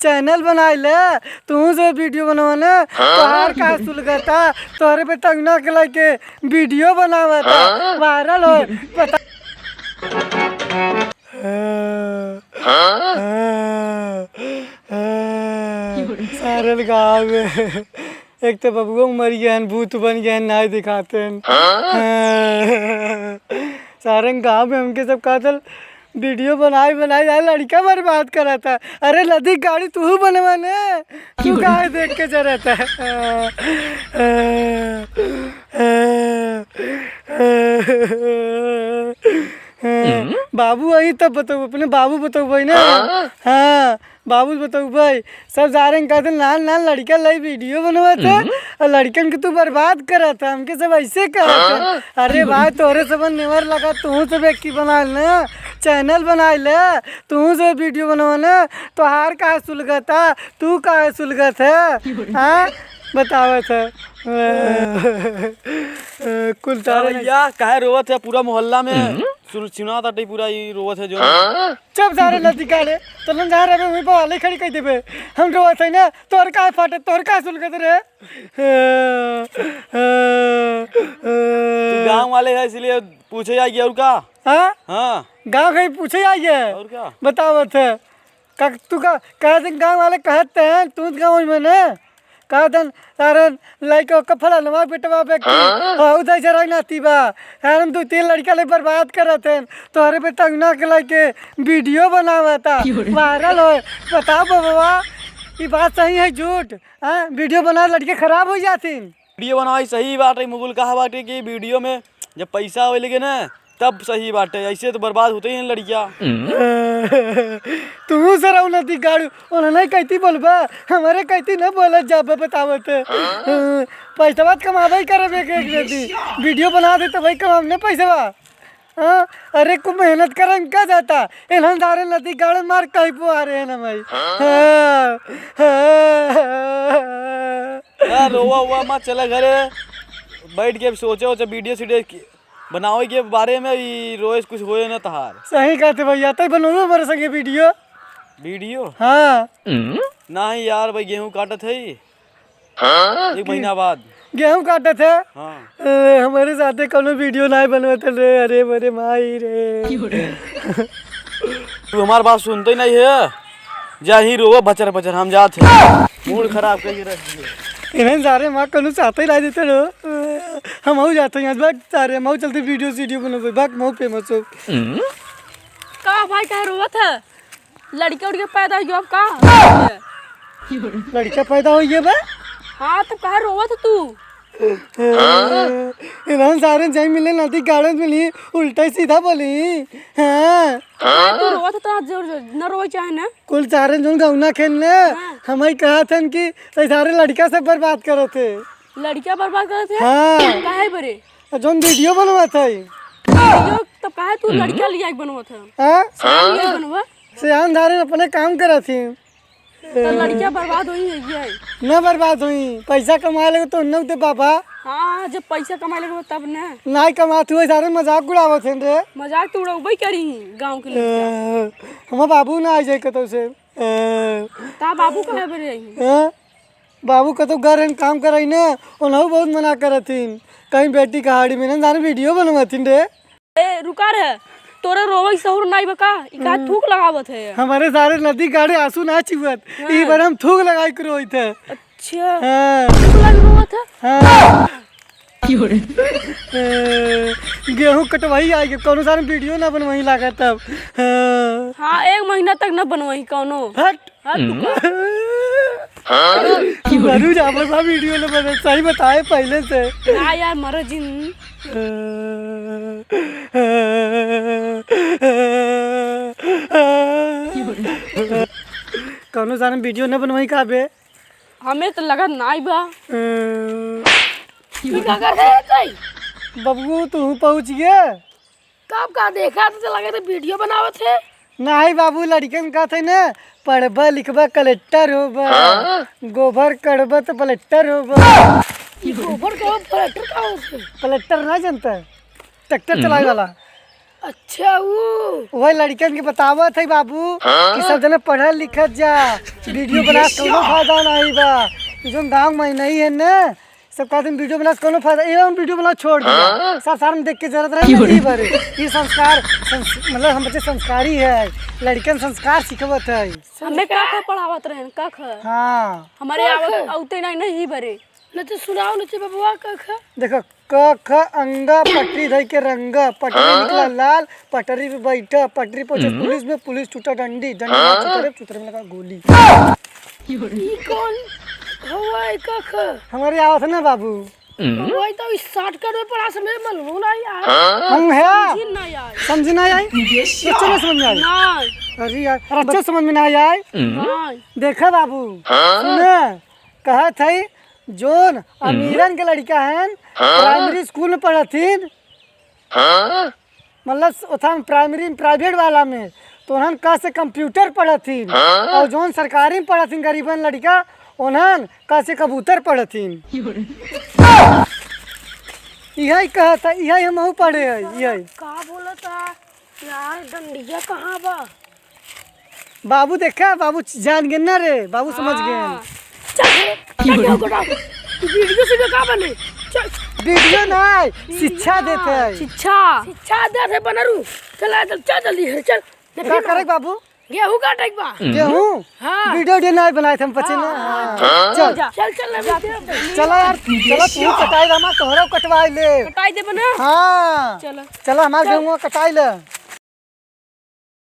Channel बना ले तू से वीडियो बनवाना तोहार का सुलगता तोहरे पे तंगना के लाके वीडियो बनावता वायरल हो पता सारे गाँव में एक तो बबुआ मर गया भूत बन गया नाय दिखाते हैं सारे गाँव में उनके सब कातल वीडियो बनाई यार लड़का बर्बाद करा था। अरे लदी गाड़ी तू बनवाने तू कहाँ देख के जा रहता है। बाबू आई तब बताओ अपने बाबू बताओ भाई ना। हाँ बाबू बताओ भाई सब जा रहे हैं कहते नान नान लड़का लाई वीडियो बनवा था और लड़कन के तू बर्बाद करा था हमके सब ऐसे कहा था। अरे भाई तोरे सब नेवर लगा तू सब एक की बना लेना चैनल बना ले तू से वीडियो बनवाना तोहार का सुलगता तू का सुलगत है। हाँ बतावा था कुल तारा भैया काहे रोवत है पूरा मोहल्ला में सुना था पूरा ये रोवत है जो चुप सारे नदी काले तो न जा रहे वहीं पर वाले खड़ी कह देबे हम रोवत है ना तोर का फाटे तोर का सुलगत रे। गांव वाले है इसलिए पूछे जाएगी और का। हाँ हाँ गांव कहीं पूछे आइए और क्या बतावत है का तू का कह दिन गांव वाले कहते हैं तू गांव में ना कहा दिन सारे लड़के कफला नवा बेटवा बेटी उधर से रंगना तीबा हम दो तीन लड़का ले बर्बाद करत हैं तोहरे पे तंगना के लाके वीडियो बनावता वायरल हो बताओ बाबा ये बात सही है झूठ। हाँ वीडियो बना लड़के खराब हो जाती वीडियो बनाई सही बात है मुगल कहा बाटे कि वीडियो में जब पैसा हो लगे ना तब सही बात है ऐसे तो बर्बाद होते ही लड़कियाँ। तू सर नदी गाड़ू उन्होंने कहती बोलबा हमारे कहती ना बोला जाबा बतावत पैसा बात कमाबा करे एक वीडियो बना दे तो भाई कमाने पैसा बा। हाँ अरे को मेहनत करन का जाता इन्हों सारे नदी गाड़े मार कहीं पो आ रहे हैं ना भाई। रोवा हुआ मत चला घरे बैठ के सोचो वीडियो सीडियो बनाओ के बारे में रोज कुछ होए ना तहार। सही कहते भैया तो बनोगे मेरे संगे वीडियो। हाँ नहीं यार भाई गेहूं काटत है एक महीना बाद गेहूं काटत है। हाँ हमारे साथे कोनो वीडियो नहीं बनवत रे। अरे मेरे माई रे तू हमारी बात सुनते ही नहीं है जा ही रोवा बचर बचर हम जाते मूड खराब करके रख दिए इन्हें सारे माँ कनु साथ ही ला देते रो हम आऊ जाते हैं भाग सारे माँ चलते वीडियो बनाओ भाग माँ फेमस हो का भाई कह रोवत है लड़के उड़के पैदा हुई अब का लड़का पैदा हुई है बा। हाँ तो कह रोवत तू इन्हें सारे जाई मिले नदी गार्डन मिली उल्टा सीधा बोली। हाँ तू रोवत तो न रोवे चाहे ना कुल सारे जो गौना खेलने हमें कहा था कि सारे लड़का सब बर्बाद करे थे लड़कियां बर्बाद करे थे। हाँ काहे बरे जो वीडियो बनवा था वीडियो तब काहे तू लड़कियां लिया बनवत है। हाँ बनवा सियान धारे अपने काम करा थी तो लड़कियां बर्बाद हुई है न बर्बाद हुई पैसा कमा ले तो न दे बाबा। हाँ जब पैसा कमा लेगा तब ना नहीं कमाते हुए सारे मजाक उड़ावत हैं रे मजाक तो उड़ाई करी गांव के लोग हमारे बाबू ना आ जाए कतो से ता बाबू कहे बरे बाबू कतो घर में काम कराई ना उन्हें बहुत मना करथिन कहीं बेटी कहाड़ी में ना सारे वीडियो बनवाथिन रे। ए रुका रे तोरे रोवे सहूर नहीं बका इका थूक लगावत है हमारे सारे नदी गाड़े आंसू ना चिवत ई बार हम थूक लगाई के रोई थे। अच्छा हाँ थूक लगावत है। हाँ गेहूं कटवाई आई कौन सारे वीडियो ना बनवाई लगा तब। हाँ एक महीना तक न बनवाई कौनो हट करू जा बा वीडियो ले बने सही बताए पहले से ना यार मर जिन कौनो सारे वीडियो न बनवाई का बे हमें तो लगा नाई बा तू क्या कर रहे कई बबू तू पहुंच गया कब का देखा तो लगे तो वीडियो बनावत है। नहीं बाबू लड़कन का थे ना पढ़बा लिखबा कलेक्टर होबा गोबर कड़बा तो कलेक्टर होबा। गोबर का कलेक्टर का होते कलेक्टर ना जानता है ट्रैक्टर चलाए वाला अच्छा वो वही लड़कन के बतावत है बाबू कि सब जने पढ़ल लिखत जा, वीडियो बना के कोनो फायदा नहीं बा। जो गाँव में नहीं है ना, सब कहते हैं वीडियो बना के कोनो फायदा, एवं वीडियो बना छोड़ दिया। सब सारे देख के जरूरत रहे नहीं भरे। ये संस्कार मतलब हम बच्चे संस्कारी है, लड़कन संस्कार सिखवत है। हमें का पढ़ावत रहे का हाँ हमारे आवत औते नहीं भरे। न तो सुनाओ न तो बबुआ का देखो क ख अंगा पटरी धई के रंगा, पटरी निकला लाल, पटरी पे बैठा, पटरी पहुंचे पुलिस में, पुलिस छूटा डंडी, डंडी में छुटरे, छुटरे में लगा गोली। ई कौन हवा का हमारे आवत है ना बाबू। वही तो इस शॉर्टकट में पढ़ा से मेरे मालूम नहीं यार। हम है दिन ना यार समझ ना आई, बच्चे में समझ में आई। नहीं अरे यार बच्चे समझ में ना आई। नहीं देखा बाबू सुने, कहा था जोन अमीरन के लड़का है प्राइमरी स्कूल में पढ़थिन, मतलब उथा प्राइमरी प्राइवेट वाला में, तो उन्हन का से कंप्यूटर पढ़थिन, और जोन सरकारी में पढ़थिन गरीबन लड़का उन्हन का से कबूतर पढ़थिन। यही कहा था, यही हम पढ़े है। यही का बोला था यार, डंडिया कहाँ बा? बाबू देखा, बाबू जान गए ना रे, बाबू समझ गए। वीडियो से का बने? चल वीडियो नहीं शिक्षा देते है। शिक्षा दे बनरू। चल चल जल्दी चल। क्या करे बाबू? गेहूं काटे बा। गेहूं? हाँ। वीडियो नहीं बनाए थे हम बच्चे ना। हाँ। चल चल चल चलो यार, चलो तू कटाई, हमारा तोहरा कटवाई ले। कटाई दे बना। हाँ चलो चलो हमारा गेहूं कटाई ले।